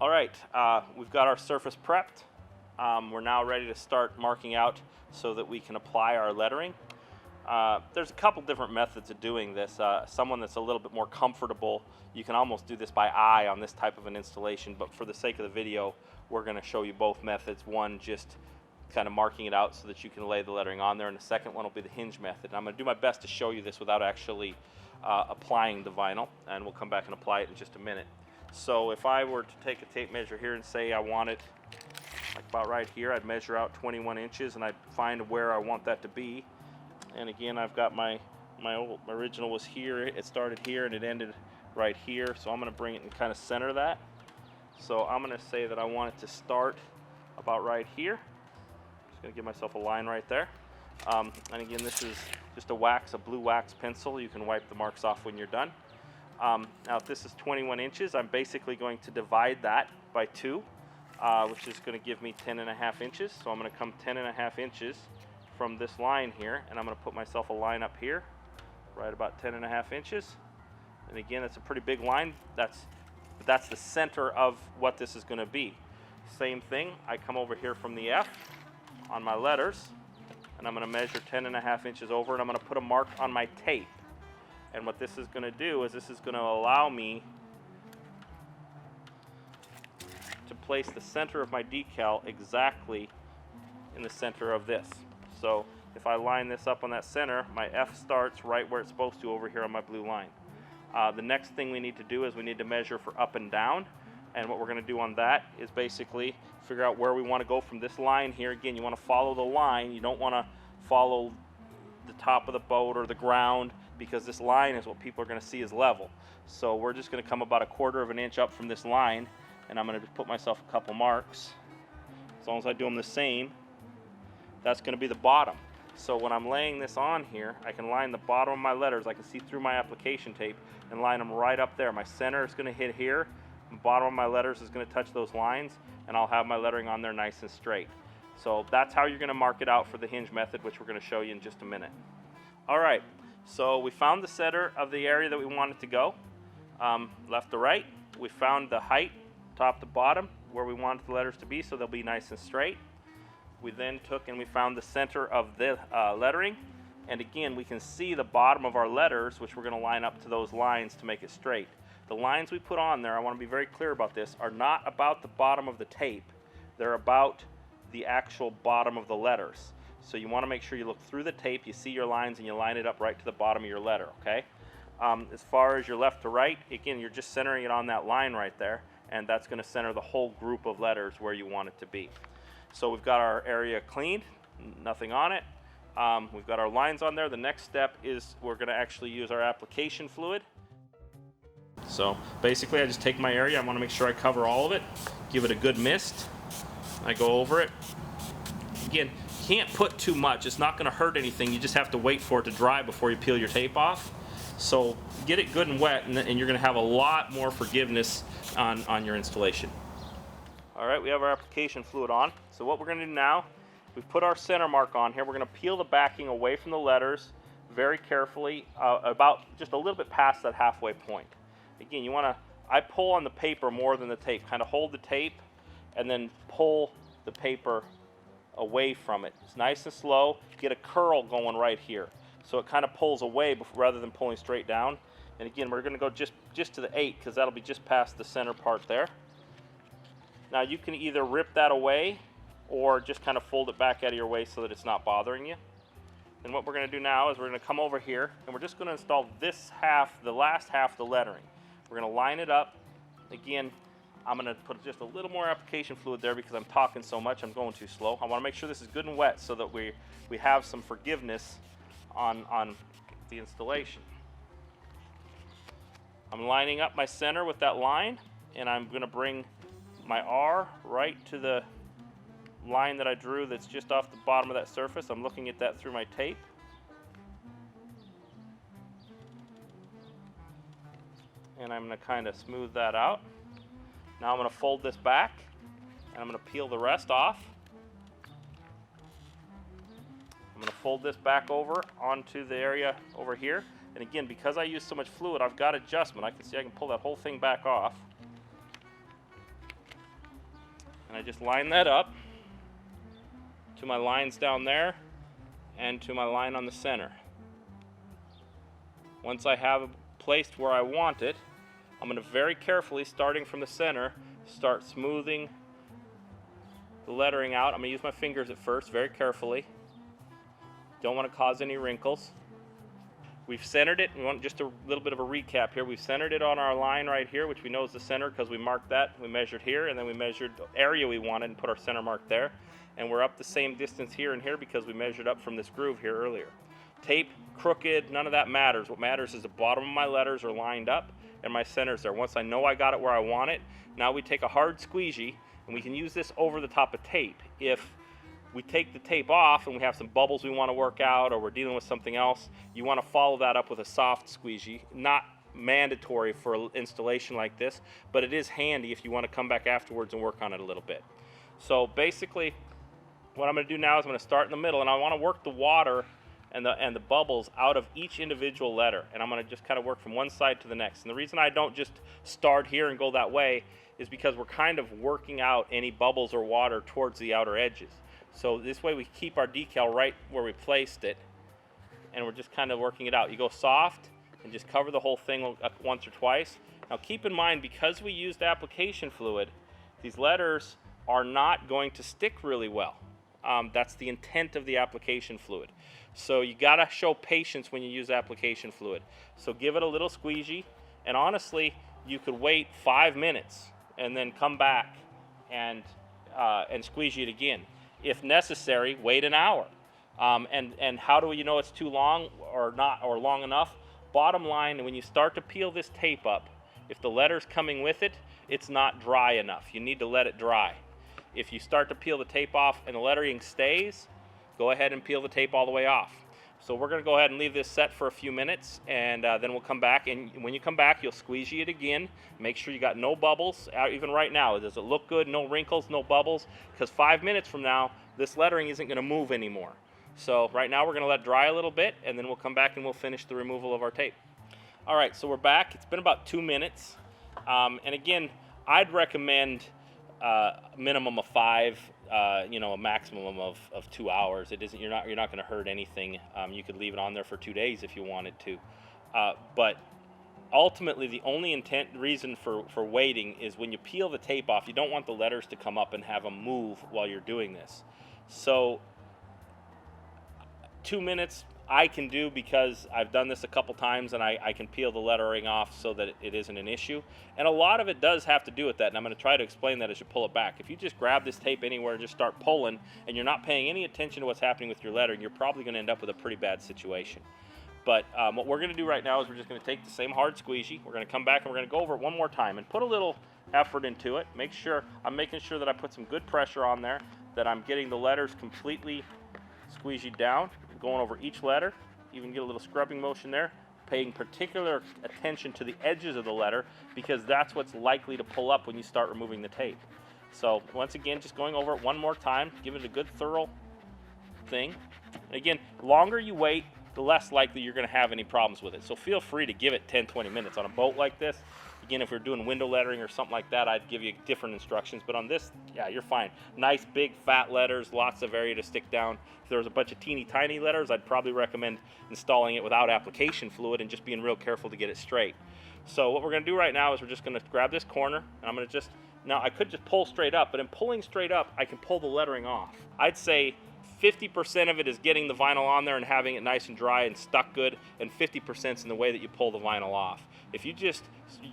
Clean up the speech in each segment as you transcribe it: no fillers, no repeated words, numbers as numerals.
All right, we've got our surface prepped. We're now ready to start marking out so that we can apply our lettering. There's a couple different methods of doing this. Someone that's a little bit more comfortable, you can almost do this by eye on this type of an installation, but for the sake of the video, we're going to show you both methods. One, just kind of marking it out so that you can lay the lettering on there, and the second one will be the hinge method. And I'm going to do my best to show you this without actually applying the vinyl, and we'll come back and apply it in just a minute. So if I were to take a tape measure here and say I want it like about right here, I'd measure out 21 inches and I'd find where I want that to be. And again, I've got my original was here, it started here and it ended right here, so I'm going to bring it and kind of center that. So I'm going to say that I want it to start about right here. Just going to give myself a line right there. And again, this is just a blue wax pencil. You can wipe the marks off when you're done. Now if this is 21 inches, I'm basically going to divide that by 2, which is going to give me 10.5 inches. So I'm going to come 10.5 inches from this line here, and I'm going to put myself a line up here, right about 10.5 inches. And again, that's a pretty big line. That's the center of what this is going to be. Same thing, I come over here from the F on my letters, and I'm going to measure 10.5 inches over, and I'm going to put a mark on my tape. And what this is going to do is this is going to allow me to place the center of my decal exactly in the center of this. So if I line this up on that center, my F starts right where it's supposed to over here on my blue line. The next thing we need to do is we need to measure for up and down. And what we're going to do on that is basically figure out where we want to go from this line here. Again, you want to follow the line. You don't want to follow the top of the boat or the ground, because this line is what people are going to see as level. So we're just going to come about 1/4 of an inch up from this line, and I'm going to put myself a couple marks. As long as I do them the same, that's going to be the bottom. So when I'm laying this on here, I can line the bottom of my letters. I can see through my application tape and line them right up there. My center is going to hit here. The bottom of my letters is going to touch those lines, and I'll have my lettering on there nice and straight. So that's how you're going to mark it out for the hinge method, which we're going to show you in just a minute. All right, so we found the center of the area that we want it to go, left to right. We found the height, top to bottom, where we wanted the letters to be, so they'll be nice and straight. We then took and we found the center of the lettering, and again, we can see the bottom of our letters, which we're going to line up to those lines to make it straight. The lines we put on there, I want to be very clear about this, are not about the bottom of the tape. They're about the actual bottom of the letters. So you want to make sure you look through the tape, you see your lines, and you line it up right to the bottom of your letter, okay? As far as your left to right, again, you're just centering it on that line right there, and that's going to center the whole group of letters where you want it to be. So we've got our area cleaned, nothing on it. We've got our lines on there. The next step is we're going to actually use our application fluid. So basically I just take my area, I want to make sure I cover all of it, give it a good mist. I go over it. Again, you can't put too much, it's not going to hurt anything, you just have to wait for it to dry before you peel your tape off. So get it good and wet, and you're going to have a lot more forgiveness on your installation. All right, we have our application fluid on. So what we're going to do now, we've put our center mark on here. We're going to peel the backing away from the letters very carefully, about just a little bit past that halfway point. Again, you want to, I pull on the paper more than the tape. Kind of hold the tape and then pull the paper away from it. It's nice and slow. Get a curl going right here. So it kind of pulls away rather than pulling straight down. And again, we're going to go just to the 8, because that'll be just past the center part there. Now you can either rip that away or just kind of fold it back out of your way so that it's not bothering you. And what we're going to do now is we're going to come over here and we're just going to install this half, the last half of the lettering. We're going to line it up. Again, I'm going to put just a little more application fluid there because I'm talking so much, I'm going too slow. I want to make sure this is good and wet so that we have some forgiveness on the installation. I'm lining up my center with that line, and I'm going to bring my R right to the line that I drew that's just off the bottom of that surface. I'm looking at that through my tape. And I'm going to kind of smooth that out. Now I'm going to fold this back, and I'm going to peel the rest off. I'm going to fold this back over onto the area over here. And again, because I use so much fluid, I've got adjustment. I can see I can pull that whole thing back off. And I just line that up to my lines down there and to my line on the center. Once I have it placed where I want it, I'm going to very carefully, starting from the center, start smoothing the lettering out. I'm going to use my fingers at first, very carefully. Don't want to cause any wrinkles. We've centered it. We want just a little bit of a recap here. We've centered it on our line right here, which we know is the center because we marked that. We measured here, and then we measured the area we wanted and put our center mark there. And we're up the same distance here and here because we measured up from this groove here earlier. Tape, crooked, none of that matters. What matters is the bottom of my letters are lined up and my center's there. Once I know I got it where I want it, now we take a hard squeegee, and we can use this over the top of tape. If we take the tape off and we have some bubbles we want to work out, or we're dealing with something else, you want to follow that up with a soft squeegee. Not mandatory for an installation like this, but it is handy if you want to come back afterwards and work on it a little bit. So basically, what I'm going to do now is I'm going to start in the middle, and I want to work the water and the bubbles out of each individual letter, and I'm going to just kind of work from one side to the next. And the reason I don't just start here and go that way is because we're kind of working out any bubbles or water towards the outer edges. So this way we keep our decal right where we placed it, and we're just kind of working it out. You go soft and just cover the whole thing once or twice. Now keep in mind, because we used application fluid, these letters are not going to stick really well. That's the intent of the application fluid. So you gotta show patience when you use application fluid. So give it a little squeegee, and honestly, you could wait 5 minutes and then come back and squeegee it again. If necessary, wait an hour. And how do you know it's too long or not, or long enough? Bottom line, when you start to peel this tape up, if the letter's coming with it, it's not dry enough. You need to let it dry. If you start to peel the tape off and the lettering stays, go ahead and peel the tape all the way off. So we're going to go ahead and leave this set for a few minutes, and then we'll come back. And when you come back, you'll squeegee it again. Make sure you got no bubbles. Even right now, does it look good? No wrinkles, no bubbles? Because 5 minutes from now, this lettering isn't going to move anymore. So right now, we're going to let it dry a little bit, and then we'll come back and we'll finish the removal of our tape. All right, so we're back. It's been about 2 minutes. And again, I'd recommend a minimum of 5. A maximum of 2 hours. It isn't. You're not going to hurt anything. You could leave it on there for 2 days if you wanted to. But ultimately, the only reason for waiting is when you peel the tape off, you don't want the letters to come up and have them move while you're doing this. So 2 minutes I can do because I've done this a couple times, and I can peel the lettering off so that it isn't an issue. And a lot of it does have to do with that, and I'm going to try to explain that as you pull it back. If you just grab this tape anywhere and just start pulling, and you're not paying any attention to what's happening with your lettering, you're probably going to end up with a pretty bad situation. But what we're going to do right now is we're just going to take the same hard squeegee. We're going to come back and we're going to go over it one more time and put a little effort into it. I'm making sure that I put some good pressure on there, that I'm getting the letters completely squeegeed down, going over each letter. Even get a little scrubbing motion there, paying particular attention to the edges of the letter, because that's what's likely to pull up when you start removing the tape. So once again, just going over it one more time, give it a good thorough thing. And again, the longer you wait, the less likely you're going to have any problems with it. So feel free to give it 10-20 minutes. On a boat like this, again, if we're doing window lettering or something like that, I'd give you different instructions. But on this, yeah, you're fine. Nice, big, fat letters, lots of area to stick down. If there was a bunch of teeny tiny letters, I'd probably recommend installing it without application fluid and just being real careful to get it straight. So what we're going to do right now is we're just going to grab this corner, and I'm going to just, now I could just pull straight up, but in pulling straight up, I can pull the lettering off. I'd say 50% of it is getting the vinyl on there and having it nice and dry and stuck good, and 50% is in the way that you pull the vinyl off. If you just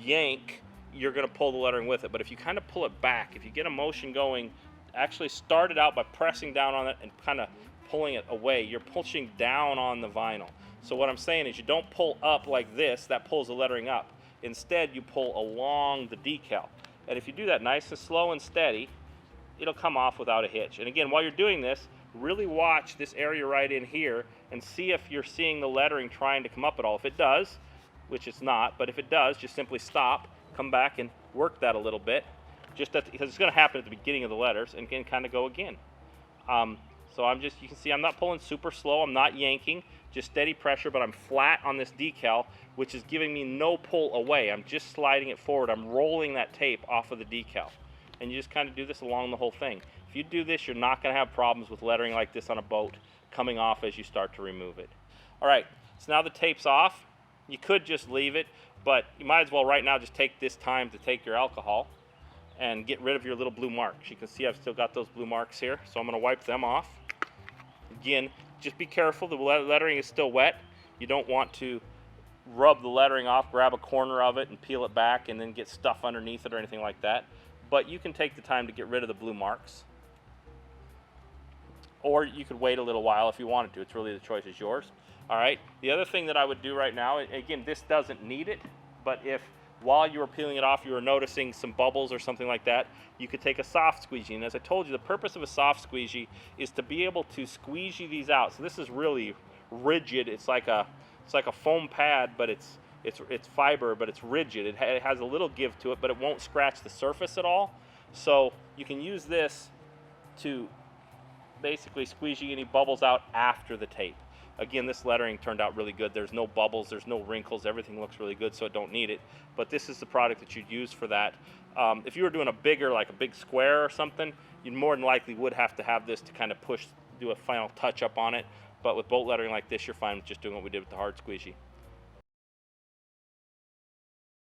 yank, you're going to pull the lettering with it. But if you kind of pull it back, if you get a motion going, actually start it out by pressing down on it and kind of pulling it away. You're pushing down on the vinyl. So what I'm saying is you don't pull up like this. That pulls the lettering up. Instead, you pull along the decal. And if you do that nice and slow and steady, it'll come off without a hitch. And again, while you're doing this, really watch this area right in here and see if you're seeing the lettering trying to come up at all. If it does, which it's not, but if it does, just simply stop, come back and work that a little bit, just because it's going to happen at the beginning of the letters, and can kind of go again. So you can see I'm not pulling super slow, I'm not yanking, just steady pressure, but I'm flat on this decal, which is giving me no pull away. I'm just sliding it forward. I'm rolling that tape off of the decal. and you just kind of do this along the whole thing. If you do this, you're not going to have problems with lettering like this on a boat coming off as you start to remove it. All right, so now the tape's off. You could just leave it, but you might as well right now just take this time to take your alcohol and get rid of your little blue marks. You can see I've still got those blue marks here, so I'm going to wipe them off. Again, just be careful, the lettering is still wet. You don't want to rub the lettering off, grab a corner of it and peel it back and then get stuff underneath it or anything like that. But you can take the time to get rid of the blue marks. Or you could wait a little while if you wanted to. It's really, the choice is yours. All right, the other thing that I would do right now, again, this doesn't need it, but if while you were peeling it off, you were noticing some bubbles or something like that, you could take a soft squeegee. And as I told you, the purpose of a soft squeegee is to be able to squeegee these out. So this is really rigid. It's like a foam pad, but it's fiber, but it's rigid. It has a little give to it, but it won't scratch the surface at all. So you can use this to basically squeegee any bubbles out after the tape. Again, this lettering turned out really good. There's no bubbles, there's no wrinkles, everything looks really good, so I don't need it. But this is the product that you'd use for that. If you were doing a bigger, like a big square or something, you more than likely would have to have this to kind of do a final touch up on it. But with boat lettering like this, you're fine with just doing what we did with the hard squeegee.